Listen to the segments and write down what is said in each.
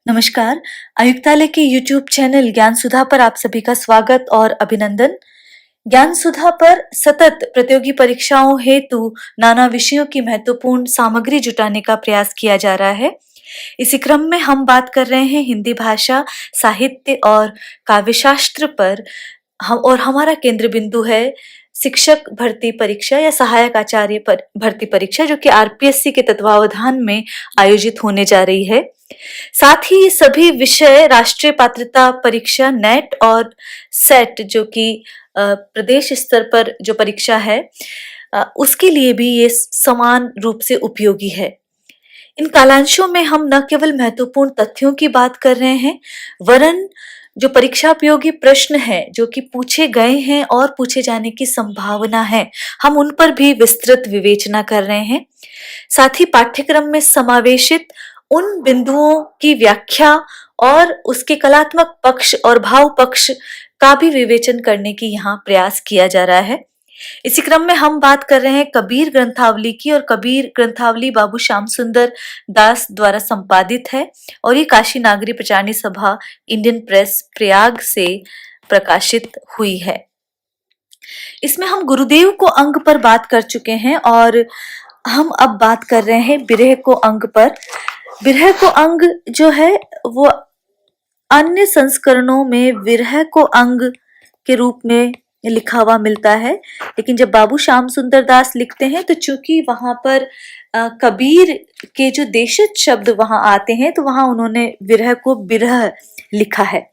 नमस्कार। आयुक्तालय के YouTube चैनल ज्ञान सुधा पर आप सभी का स्वागत और अभिनंदन। ज्ञान सुधा पर सतत प्रतियोगी परीक्षाओं हेतु नाना विषयों की महत्वपूर्ण सामग्री जुटाने का प्रयास किया जा रहा है। इसी क्रम में हम बात कर रहे हैं हिंदी भाषा, साहित्य और काव्यशास्त्र पर। हमारा केंद्र बिंदु है शिक्षक भर्ती परीक्षा या सहायक आचार्य भर्ती परीक्षा, जो कि आरपीएससी के तत्वावधान में आयोजित होने जा रही है। साथ ही ये सभी विषय राष्ट्रीय पात्रता परीक्षा नेट और सेट, जो कि प्रदेश स्तर पर जो परीक्षा है, उसके लिए भी ये समान रूप से उपयोगी है। इन कालांशों में हम न केवल महत्वपूर्ण तथ्यों की बात कर रहे हैं, वरन जो परीक्षा उपयोगी प्रश्न हैं जो कि पूछे गए हैं और पूछे जाने की संभावना है, हम उन पर भी विस्तृत विवेचना कर रहे हैं। साथ ही पाठ्यक्रम में समावेशित उन बिंदुओं की व्याख्या और उसके कलात्मक पक्ष और भाव पक्ष का भी विवेचन करने की यहाँ प्रयास किया जा रहा है। इसी क्रम में हम बात कर रहे हैं कबीर ग्रंथावली की, और कबीर ग्रंथावली बाबू श्याम सुंदर दास द्वारा संपादित है और ये काशी नागरी प्रचारणी सभा इंडियन प्रेस प्रयाग से प्रकाशित हुई है। इसमें हम गुरुदेव को अंग पर बात कर चुके हैं और हम अब बात कर रहे हैं बिरह को अंग पर। बिरह को अंग जो है वो अन्य संस्करणों में विरह को अंग के रूप में लिखा हुआ मिलता है, लेकिन जब बाबू श्याम सुंदर दास लिखते हैं तो चूंकि वहां पर कबीर के जो देशज शब्द वहां आते हैं, तो वहां उन्होंने विरह को बिरह लिखा है।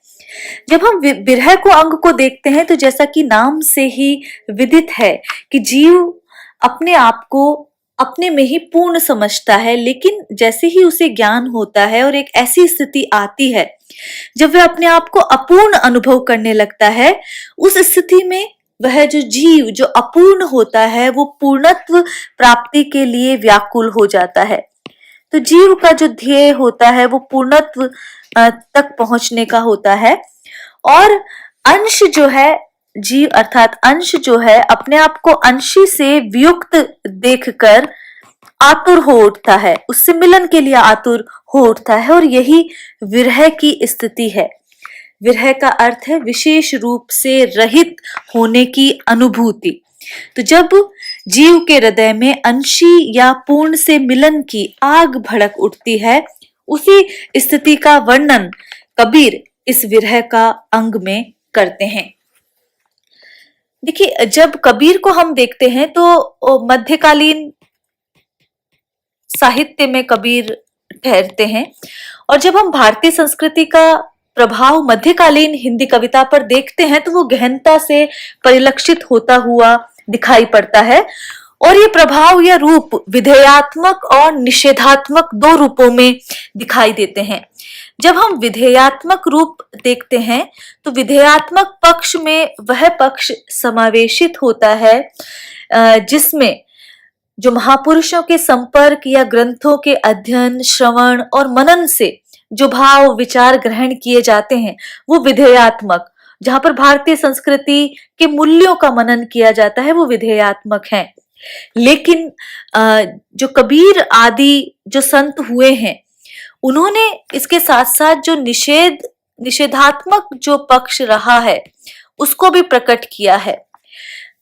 जब हम बिरह को अंग को देखते हैं तो जैसा कि नाम से ही विदित है कि जीव अपने आप को अपने में ही पूर्ण समझता है, लेकिन जैसे ही उसे ज्ञान होता है और एक ऐसी स्थिति आती है जब वह अपने आप को अपूर्ण अनुभव करने लगता है, उस स्थिति में वह जो जीव जो अपूर्ण होता है वो पूर्णत्व प्राप्ति के लिए व्याकुल हो जाता है। तो जीव का जो ध्येय होता है वो पूर्णत्व तक पहुंचने का होता है, और अंश जो है जीव अर्थात अंश जो है अपने आप को अंशी से वियुक्त देखकर आतुर हो उठता है, उससे मिलन के लिए आतुर हो उठता है, और यही विरह की स्थिति है। विरह का अर्थ है विशेष रूप से रहित होने की अनुभूति। तो जब जीव के हृदय में अंशी या पूर्ण से मिलन की आग भड़क उठती है, उसी स्थिति का वर्णन कबीर इस विरह का अंग में करते हैं। देखिए, जब कबीर को हम देखते हैं तो मध्यकालीन साहित्य में कबीर ठहरते हैं, और जब हम भारतीय संस्कृति का प्रभाव मध्यकालीन हिंदी कविता पर देखते हैं तो वो गहनता से परिलक्षित होता हुआ दिखाई पड़ता है, और ये प्रभाव या रूप विधेयात्मक और निषेधात्मक दो रूपों में दिखाई देते हैं। जब हम विधेयात्मक रूप देखते हैं तो विधेयात्मक पक्ष में वह पक्ष समावेशित होता है जिसमें जो महापुरुषों के संपर्क या ग्रंथों के अध्ययन, श्रवण और मनन से जो भाव विचार ग्रहण किए जाते हैं वो विधेयात्मक, जहां पर भारतीय संस्कृति के मूल्यों का मनन किया जाता है वो विधेयात्मक है। लेकिन जो कबीर आदि जो संत हुए हैं, उन्होंने इसके साथ साथ जो निषेधात्मक जो पक्ष रहा है उसको भी प्रकट किया है।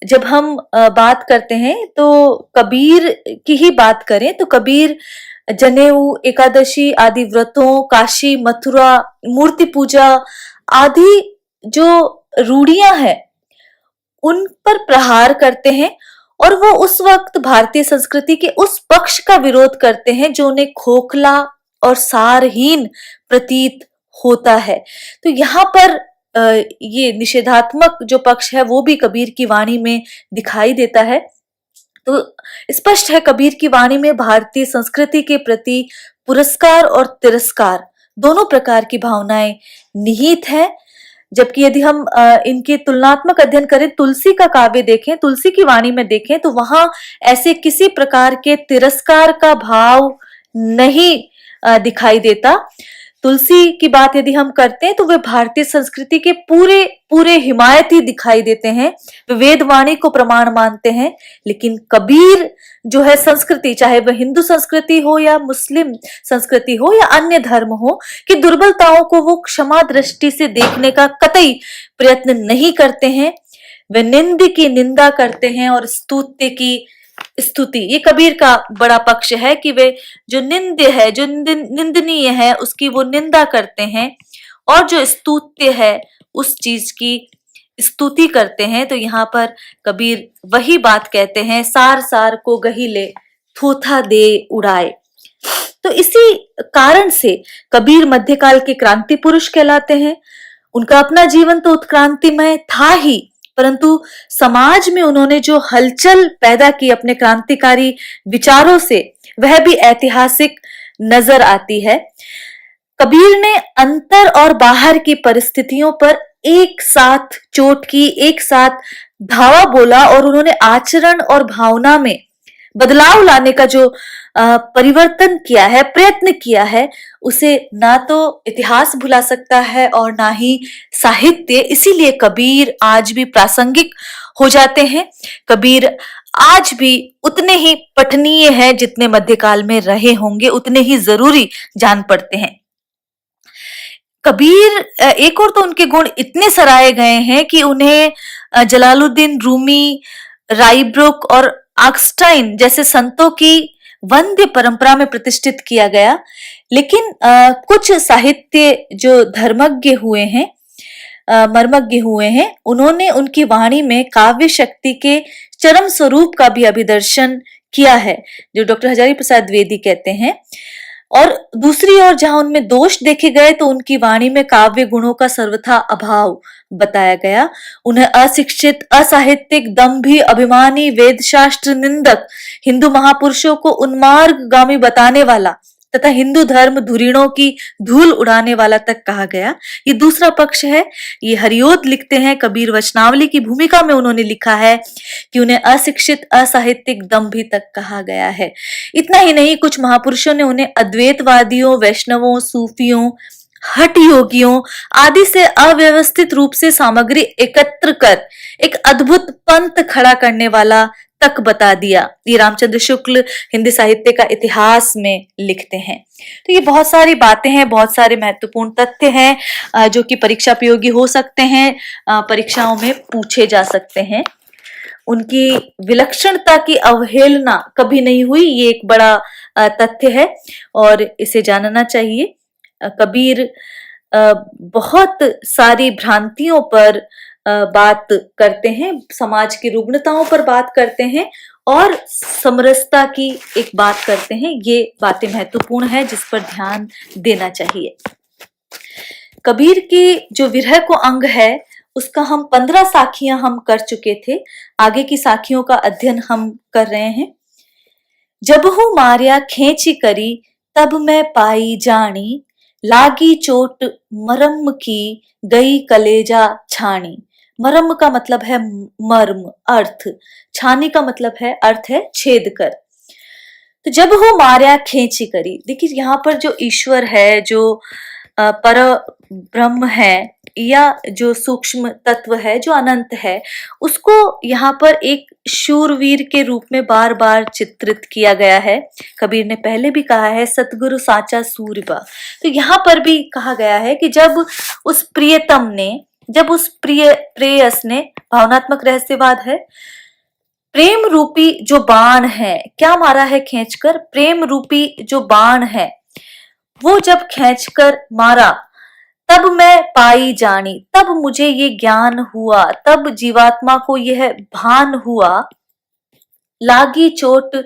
जब हम बात करते हैं तो कबीर की ही बात करें तो कबीर जनेऊ, एकादशी आदि व्रतों, काशी मथुरा मूर्ति पूजा आदि जो रूढ़ियां हैं उन पर प्रहार करते हैं, और वो उस वक्त भारतीय संस्कृति के उस पक्ष का विरोध करते हैं जो उन्हें खोखला और सारहीन प्रतीत होता है। तो यहाँ पर ये निषेधात्मक जो पक्ष है वो भी कबीर की वाणी में दिखाई देता है। तो स्पष्ट है कबीर की वाणी में भारतीय संस्कृति के प्रति पुरस्कार और तिरस्कार दोनों प्रकार की भावनाएं निहित है। जबकि यदि हम इनके तुलनात्मक अध्ययन करें, तुलसी का काव्य देखें, तुलसी की वाणी में देखें, तो वहां ऐसे किसी प्रकार के तिरस्कार का भाव नहीं दिखाई देता। तुलसी की बात यदि हम करते हैं तो वे भारतीय संस्कृति के पूरे पूरे हिमायती दिखाई देते हैं, वे वेदवाणी को प्रमाण मानते हैं। लेकिन कबीर जो है संस्कृति, चाहे वह हिंदू संस्कृति हो या मुस्लिम संस्कृति हो या अन्य धर्म हो, कि दुर्बलताओं को वो क्षमा दृष्टि से देखने का कतई प्रयत्न नहीं करते हैं। वे निंद की निंदा करते हैं और स्तुति की स्तुति। ये कबीर का बड़ा पक्ष है कि वे जो निंद्य है, जो निंदनीय है, उसकी वो निंदा करते हैं, और जो स्तुत्य है उस चीज की स्तुति करते हैं। तो यहाँ पर कबीर वही बात कहते हैं, सार सार को गहिले थोथा दे उड़ाए। तो इसी कारण से कबीर मध्यकाल के क्रांति पुरुष कहलाते हैं। उनका अपना जीवन तो उत्क्रांतिमय था ही, परंतु समाज में उन्होंने जो हलचल पैदा की अपने क्रांतिकारी विचारों से, वह भी ऐतिहासिक नजर आती है। कबीर ने अंतर और बाहर की परिस्थितियों पर एक साथ चोट की, एक साथ धावा बोला, और उन्होंने आचरण और भावना में बदलाव लाने का जो परिवर्तन किया है, प्रयत्न किया है, उसे ना तो इतिहास भुला सकता है और ना ही साहित्य। इसीलिए कबीर आज भी प्रासंगिक हो जाते हैं। कबीर आज भी उतने ही पठनीय हैं जितने मध्यकाल में रहे होंगे, उतने ही जरूरी जान पड़ते हैं। कबीर एक और तो उनके गुण इतने सराहे गए हैं कि उन्हें जलालुद्दीन रूमी, राइब्रुक और आक्स्टाइन जैसे संतों की वंद्य परंपरा में प्रतिष्ठित किया गया। लेकिन कुछ साहित्य जो धर्मज्ञ हुए हैं, मर्मज्ञ हुए हैं, उन्होंने उनकी वाणी में काव्य शक्ति के चरम स्वरूप का भी अभिदर्शन किया है, जो डॉक्टर हजारी प्रसाद द्विवेदी कहते हैं। और दूसरी ओर जहां उनमें दोष देखे गए तो उनकी वाणी में काव्य गुणों का सर्वथा अभाव बताया गया। उन्हें अशिक्षित, असाहित्यिक, दंभी, अभिमानी, वेदशास्त्र निंदक, हिंदू महापुरुषों को उन्मार्गगामी बताने वाला तथा हिंदू धर्म धुरीणों की धूल उड़ाने वाला तक कहा गया। ये दूसरा पक्ष है। ये हरिओद लिखते हैं, कबीर वचनावली की भूमिका में उन्होंने लिखा है कि उन्हें अशिक्षित, असाहित्यिक, दंभी तक कहा गया है। इतना ही नहीं, कुछ महापुरुषों ने उन्हें अद्वैतवादियों, वैष्णवों, सूफियों, हठ योगियों आदि से अव्यवस्थित रूप से सामग्री एकत्र कर एक अद्भुत पंथ खड़ा करने वाला तक बता दिया। ये रामचंद्र शुक्ल हिंदी साहित्य का इतिहास में लिखते हैं। तो ये बहुत सारी बातें हैं, बहुत सारे महत्वपूर्ण तथ्य हैं जो कि परीक्षा उपयोगी हो सकते हैं, परीक्षाओं में पूछे जा सकते हैं। उनकी विलक्षणता की अवहेलना कभी नहीं हुई, ये एक बड़ा तथ्य है और इसे जानना चाहिए। कबीर बहुत सारी भ्रांतियों पर बात करते हैं, समाज की रुग्णताओं पर बात करते हैं और समरसता की एक बात करते हैं। ये बातें महत्वपूर्ण है जिस पर ध्यान देना चाहिए। कबीर की जो विरह को अंग है उसका हम 15 साखियां हम कर चुके थे। आगे की साखियों का अध्ययन हम कर रहे हैं। जब हूँ मारिया खेची करी तब मैं पाई जानी, लागी चोट मरम की गई कलेजा छानी। मरम का मतलब है मर्म, अर्थ। छानी का मतलब है, अर्थ है छेद कर। तो जब हो मारिया खेची करी, देखिए यहाँ पर जो ईश्वर है, जो पर ब्रह्म है या जो सूक्ष्म तत्व है, जो अनंत है, उसको यहाँ पर एक शूरवीर के रूप में बार बार चित्रित किया गया है। कबीर ने पहले भी कहा है सतगुरु साचा सूरबा। तो यहाँ पर भी कहा गया है कि जब उस प्रियतम ने, जब उस प्रेयस ने, भावनात्मक रहस्यवाद है, प्रेम रूपी जो बाण है, क्या मारा है खींचकर, प्रेम रूपी जो बाण है वो जब खींचकर मारा, तब मैं पाई जानी, तब मुझे ये ज्ञान हुआ, तब जीवात्मा को यह भान हुआ। लागी चोट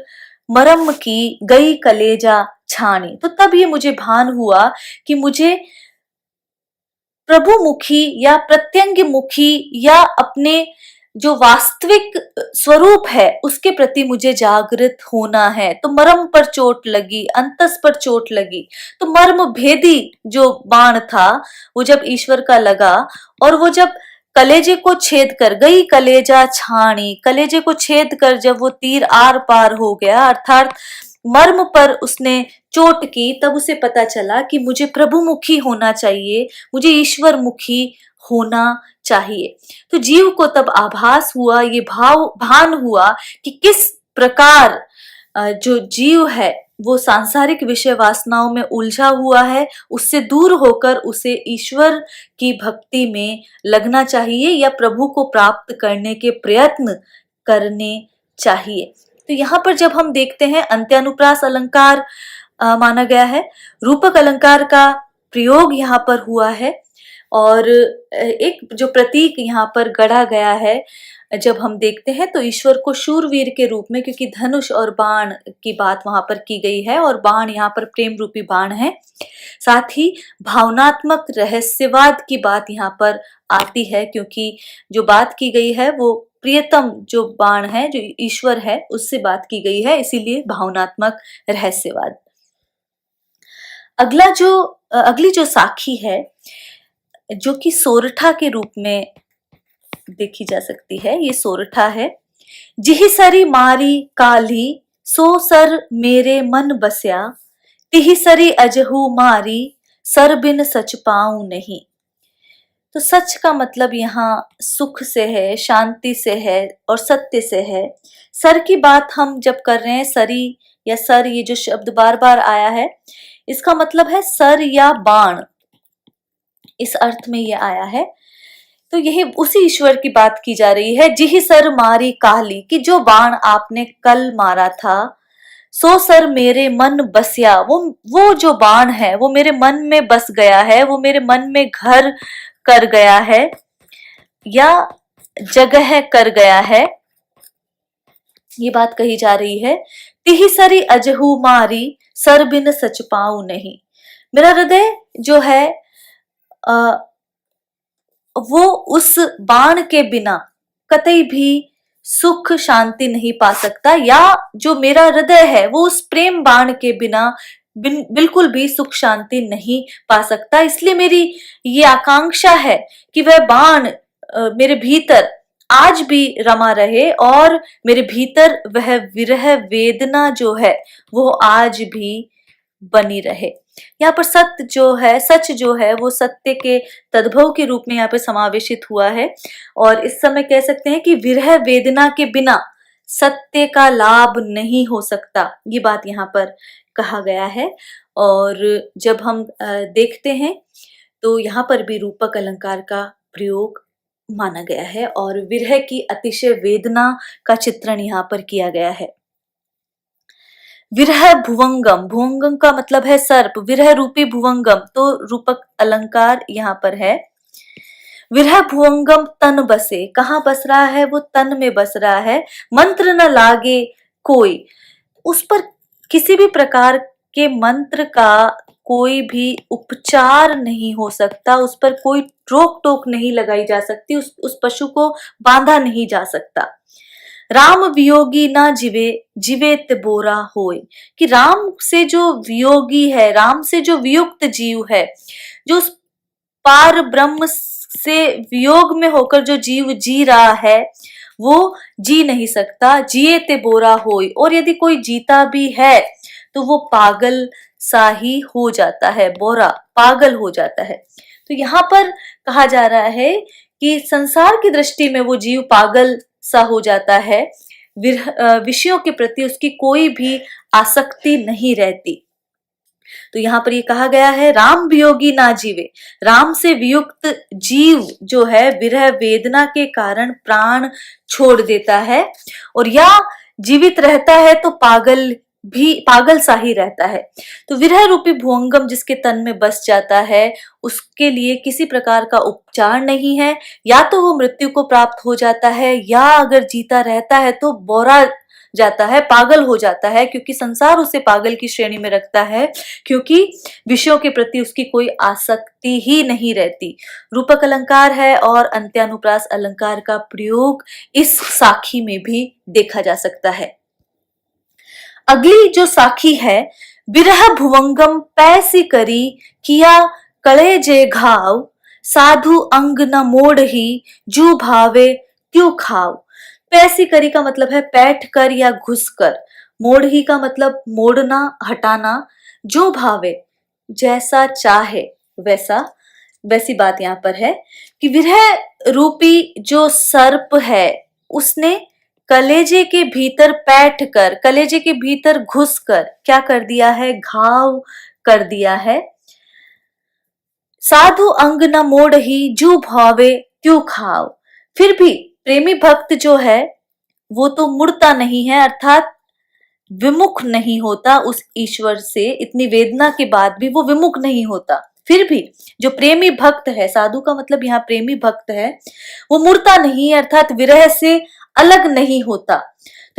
मरम की गई कलेजा छानी, तो तब ये मुझे भान हुआ कि मुझे प्रभुमुखी या प्रत्यंग मुखी या अपने जो वास्तविक स्वरूप है उसके प्रति मुझे जागृत होना है। तो मर्म पर चोट लगी, अंतस पर चोट लगी। तो मर्म भेदी जो बाण था वो जब ईश्वर का लगा और वो जब कलेजे को छेद कर, गई कलेजा छानी, कलेजे को छेद कर जब वो तीर आर पार हो गया, अर्थात मर्म पर उसने चोट की, तब उसे पता चला कि मुझे प्रभुमुखी होना चाहिए, मुझे ईश्वर मुखी होना चाहिए। तो जीव को तब आभास हुआ, ये भान हुआ कि किस प्रकार जो जीव है वो सांसारिक विषय वासनाओं में उलझा हुआ है, उससे दूर होकर उसे ईश्वर की भक्ति में लगना चाहिए या प्रभु को प्राप्त करने के प्रयत्न करने चाहिए। तो यहाँ पर जब हम देखते हैं अंत्यानुप्रास अलंकार माना गया है, रूपक अलंकार का प्रयोग यहाँ पर हुआ है और एक जो प्रतीक यहाँ पर गढ़ा गया है जब हम देखते हैं तो ईश्वर को शूरवीर के रूप में, क्योंकि धनुष और बाण की बात वहां पर की गई है और बाण यहाँ पर प्रेम रूपी बाण है, साथ ही भावनात्मक रहस्यवाद की बात यहाँ पर आती है, क्योंकि जो बात की गई है वो प्रियतम जो बाण है, जो ईश्वर है, उससे बात की गई है, इसीलिए भावनात्मक रहस्यवाद। अगली जो साखी है जो कि सोरठा के रूप में देखी जा सकती है, ये सोरठा है। जिहि सरी मारी काली सो सर मेरे मन बस्या, तिहि सरी अजहू मारी सर बिन सच पाऊं नहीं। तो सच का मतलब यहाँ सुख से है, शांति से है और सत्य से है। सर की बात हम जब कर रहे हैं, सरी या सर, ये जो शब्द बार बार आया है, इसका मतलब है सर या बाण, इस अर्थ में ये आया है। तो यही उसी ईश्वर की बात की जा रही है। जिहि सर मारी काली, कि जो बाण आपने कल मारा था, सो सर मेरे मन बसिया, वो जो बाण है वो मेरे मन में बस गया है, वो मेरे मन में घर कर गया है या जगह कर गया है, ये बात कही जा रही है। तिहि सरी अजहू मारी सर बिन सच पाऊं नहीं। मेरा हृदय जो है वो उस बाण के बिना कतई भी सुख शांति नहीं पा सकता, या जो मेरा हृदय है वो उस प्रेम बाण के बिना बिल्कुल भी सुख शांति नहीं पा सकता। इसलिए मेरी ये आकांक्षा है कि वह बाण मेरे भीतर आज भी रमा रहे और मेरे भीतर वह विरह वेदना जो है वो आज भी बनी रहे। यहाँ पर सत्य जो है, सच जो है, वो सत्य के तद्भव के रूप में यहाँ पे समावेशित हुआ है और इस समय कह सकते हैं कि विरह वेदना के बिना सत्य का लाभ नहीं हो सकता, ये बात यहाँ पर कहा गया है। और जब हम देखते हैं तो यहाँ पर भी रूपक अलंकार का प्रयोग माना गया है और विरह की अतिशय वेदना का चित्रण यहाँ पर किया गया है। विरह भुवंगम, भुवंगम का मतलब है सर्प, विरह रूपी भुवंगम, तो रूपक अलंकार यहाँ पर है। विरह भुवंगम तन बसे, कहाँ बस रहा है, वो तन में बस रहा है। मंत्र न लागे कोई, उस पर किसी भी प्रकार के मंत्र का कोई भी उपचार नहीं हो सकता, उस पर कोई रोक टोक नहीं लगाई जा सकती, उस पशु को बांधा नहीं जा सकता। राम वियोगी ना जिवे जिवेत बोरा होय, कि राम से जो वियोगी है, राम से जो वियुक्त जीव है, जो उस पार ब्रह्म से वियोग में होकर जो जीव जी रहा है वो जी नहीं सकता। जिए ते बोरा होय, और यदि कोई जीता भी है तो वो पागल सा ही हो जाता है, बोरा पागल हो जाता है। तो यहाँ पर कहा जा रहा है कि संसार की दृष्टि में वो जीव पागल सा हो जाता है, विषयों के प्रति उसकी कोई भी आसक्ति नहीं रहती। तो यहाँ पर ये कहा गया है राम वियोगी ना जीवे, राम से वियुक्त जीव जो है विरह वेदना के कारण प्राण छोड़ देता है, और या जीवित रहता है तो पागल सा ही रहता है। तो विरह रूपी भुवंगम जिसके तन में बस जाता है उसके लिए किसी प्रकार का उपचार नहीं है, या तो वो मृत्यु को प्राप्त हो जाता है, या अगर जीता रहता है तो बोरा जाता है, पागल हो जाता है, क्योंकि संसार उसे पागल की श्रेणी में रखता है, क्योंकि विषयों के प्रति उसकी कोई आसक्ति ही नहीं रहती। रूपक अलंकार है और अंत्यानुप्रास अलंकार का प्रयोग इस साखी में भी देखा जा सकता है। अगली जो साखी है, बिरह भुवंगम पैसी करी किया कले जे घाव, साधु अंग न मोड़ ही जू भावे त्यू खाव। पैसी करी का मतलब है बैठ कर या घुस कर, मोड़ ही का मतलब मोड़ना, हटाना, जो भावे जैसा चाहे वैसा, वैसी बात यहाँ पर है कि विरह रूपी जो सर्प है उसने कलेजे के भीतर बैठ कर, कलेजे के भीतर घुसकर क्या कर दिया है, घाव कर दिया है। साधु अंग न मोड़ ही जू भावे त्यू खाव। फिर भी प्रेमी भक्त जो है वो तो मुड़ता नहीं है, अर्थात विमुख नहीं होता उस ईश्वर से। इतनी वेदना के बाद भी वो विमुख नहीं होता। फिर भी जो प्रेमी भक्त है, साधु का मतलब यहाँ प्रेमी भक्त है, वो मुड़ता नहीं है, अर्थात विरह से अलग नहीं होता।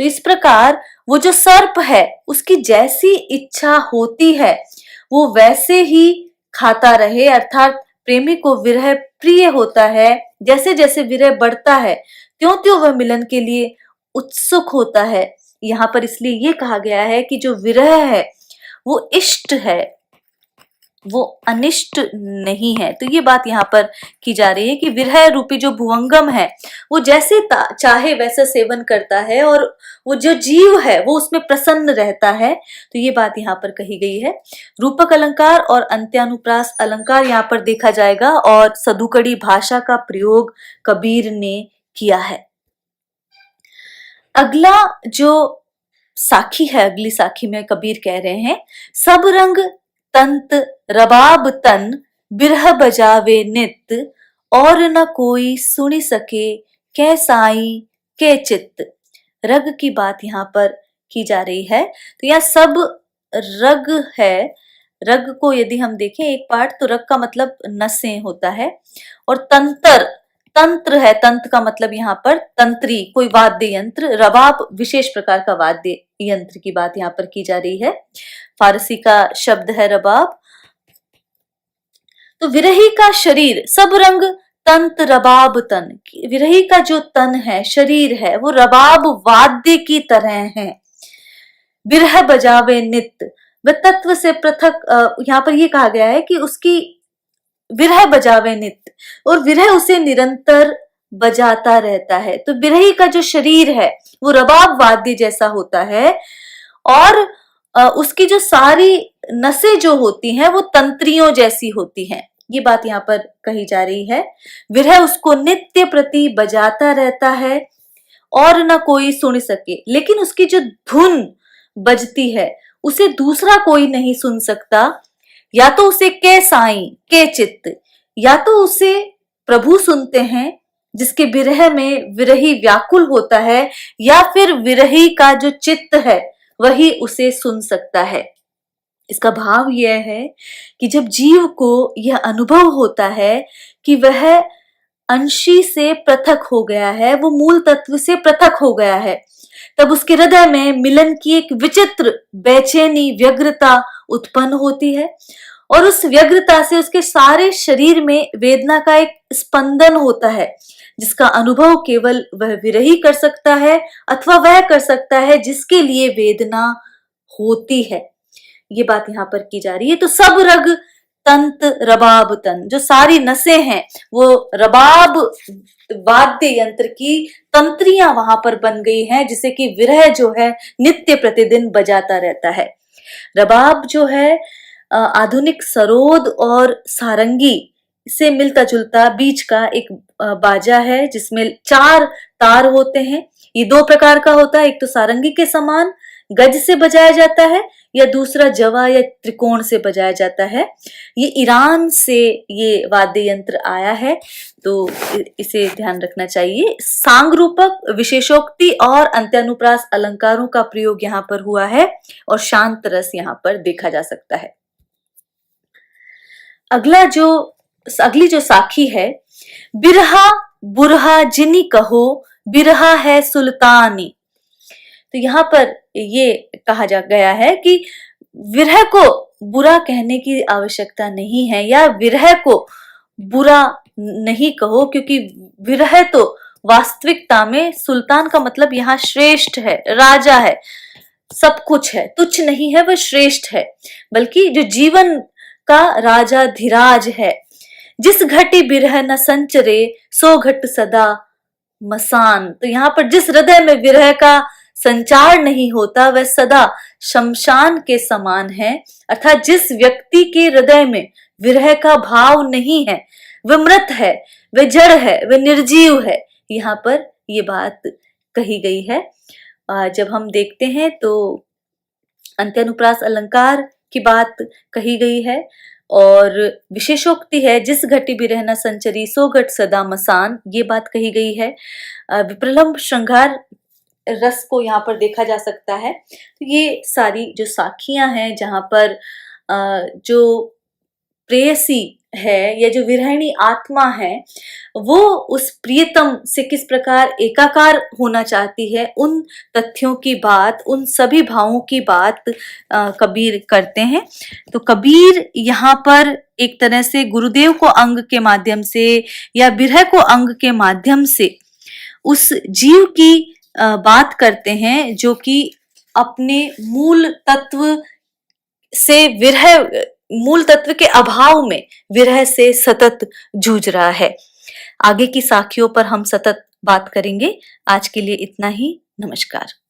तो इस प्रकार वो जो सर्प है उसकी जैसी इच्छा होती है वो वैसे ही खाता रहे, अर्थात प्रेमी को विरह प्रिय होता है। जैसे जैसे विरह बढ़ता है त्यों त्यों वह मिलन के लिए उत्सुक होता है। यहाँ पर इसलिए ये कहा गया है कि जो विरह है वो इष्ट है, वो अनिष्ट नहीं है। तो ये बात यहाँ पर की जा रही है कि विरह रूपी जो भुवंगम है वो जैसे चाहे वैसा सेवन करता है और वो जो जीव है वो उसमें प्रसन्न रहता है। तो ये बात यहाँ पर कही गई है। रूपक अलंकार और अंत्यानुप्रास अलंकार यहाँ पर देखा जाएगा और सदुकड़ी भाषा का प्रयोग कबीर ने किया है। अगला जो साखी है, अगली साखी में कबीर कह रहे हैं, सब रंग तंत रबाब तन बिरह बजावे नित, और न कोई सुनी सके कै साई के चित्त। रग की बात यहाँ पर की जा रही है। तो यह सब रग है। रग को यदि हम देखें एक पार्ट, तो रग का मतलब नसें होता है, और तंत्र तंत्र है। तंत्र का मतलब यहाँ पर तंत्री, कोई वाद्य यंत्र। रबाब विशेष प्रकार का वाद्य यंत्र की बात यहाँ पर की जा रही है। फारसी का शब्द है रबाब। तो विरही का शरीर, सब रंग तंत रबाब तन, विरही का जो तन है, शरीर है, वो रबाब वाद्य की तरह है। विरह बजावे नित, वह तत्व से पृथक, यहाँ पर ये कहा गया है कि उसकी विरह बजावे नित, और विरह उसे निरंतर बजाता रहता है। तो विरही का जो शरीर है वो रबाब वाद्य जैसा होता है, और उसकी जो सारी नसें जो होती हैं वो तंत्रियों जैसी होती हैं। ये बात यहाँ पर कही जा रही है। विरह उसको नित्य प्रति बजाता रहता है और न कोई सुन सके, लेकिन उसकी जो धुन बजती है उसे दूसरा कोई नहीं सुन सकता। या तो उसे के साई के चित्त, या तो उसे प्रभु सुनते हैं जिसके विरह में विरही व्याकुल होता है, या फिर विरही का जो चित्त है वही उसे सुन सकता है। इसका भाव यह है कि जब जीव को यह अनुभव होता है कि वह अंशी से पृथक हो गया है, वो मूल तत्व से पृथक हो गया है, तब उसके हृदय में मिलन की एक विचित्र बेचैनी व्यग्रता उत्पन्न होती है, और उस व्यग्रता से उसके सारे शरीर में वेदना का एक स्पंदन होता है, जिसका अनुभव केवल वह विरही कर सकता है, अथवा वह कर सकता है जिसके लिए वेदना होती है। ये बात यहाँ पर की जा रही है। तो सब रग तंत रबाब तन, जो सारी नसें हैं वो रबाब वाद्य यंत्र की तंत्रियां वहां पर बन गई हैं, जिसे कि विरह जो है नित्य प्रतिदिन बजाता रहता है। रबाब जो है आधुनिक सरोद और सारंगी से मिलता जुलता बीच का एक बाजा है, जिसमें 4 तार होते हैं। ये 2 प्रकार का होता है, एक तो सारंगी के समान गज से बजाया जाता है, या दूसरा जवा या त्रिकोण से बजाया जाता है। ये ईरान से ये वाद्य यंत्र आया है, तो इसे ध्यान रखना चाहिए। सांग रूपक, विशेषोक्ति और अंत्यानुप्रास अलंकारों का प्रयोग यहाँ पर हुआ है, और शांत रस यहाँ पर देखा जा सकता है। अगली जो साखी है, बिरहा बुरहा जिनी कहो बिरहा है सुल्तानी। तो यहाँ पर ये कहा जा गया है कि विरह को बुरा कहने की आवश्यकता नहीं है, या विरह को बुरा नहीं कहो, क्योंकि विरह तो वास्तविकता में सुल्तान का मतलब यहाँ श्रेष्ठ है, राजा है, सब कुछ है, तुच्छ नहीं है, वह श्रेष्ठ है, बल्कि जो जीवन का राजा धीराज है। जिस घटी बिरह न संचरे सो घट सदा मसान। तो यहाँ पर जिस हृदय में विरह का संचार नहीं होता वह सदा शमशान के समान है। अर्थात जिस व्यक्ति के हृदय में विरह का भाव नहीं है, वह मृत है, वह जड़ है, वह निर्जीव है। यहाँ पर ये बात कही गई है। जब हम देखते हैं तो अंत्यानुप्रास अलंकार की बात कही गई है और विशेषोक्ति है, जिस घटी बिरह न संचरी सो घट सदा मसान, ये बात कही गई है। विप्रलंब श्रृंगार रस को यहाँ पर देखा जा सकता है। तो ये सारी जो साखियां हैं जहाँ पर जो प्रेयसी है या जो विरहिणी आत्मा है वो उस प्रियतम से किस प्रकार एकाकार होना चाहती है, उन तथ्यों की बात, उन सभी भावों की बात कबीर करते हैं। तो कबीर यहाँ पर एक तरह से गुरुदेव को अंग के माध्यम से या विरह को अंग के माध्यम से उस जीव की बात करते हैं जो कि अपने मूल तत्व से मूल तत्व के अभाव में विरह से सतत जूझ रहा है। आगे की साखियों पर हम सतत बात करेंगे। आज के लिए इतना ही। नमस्कार।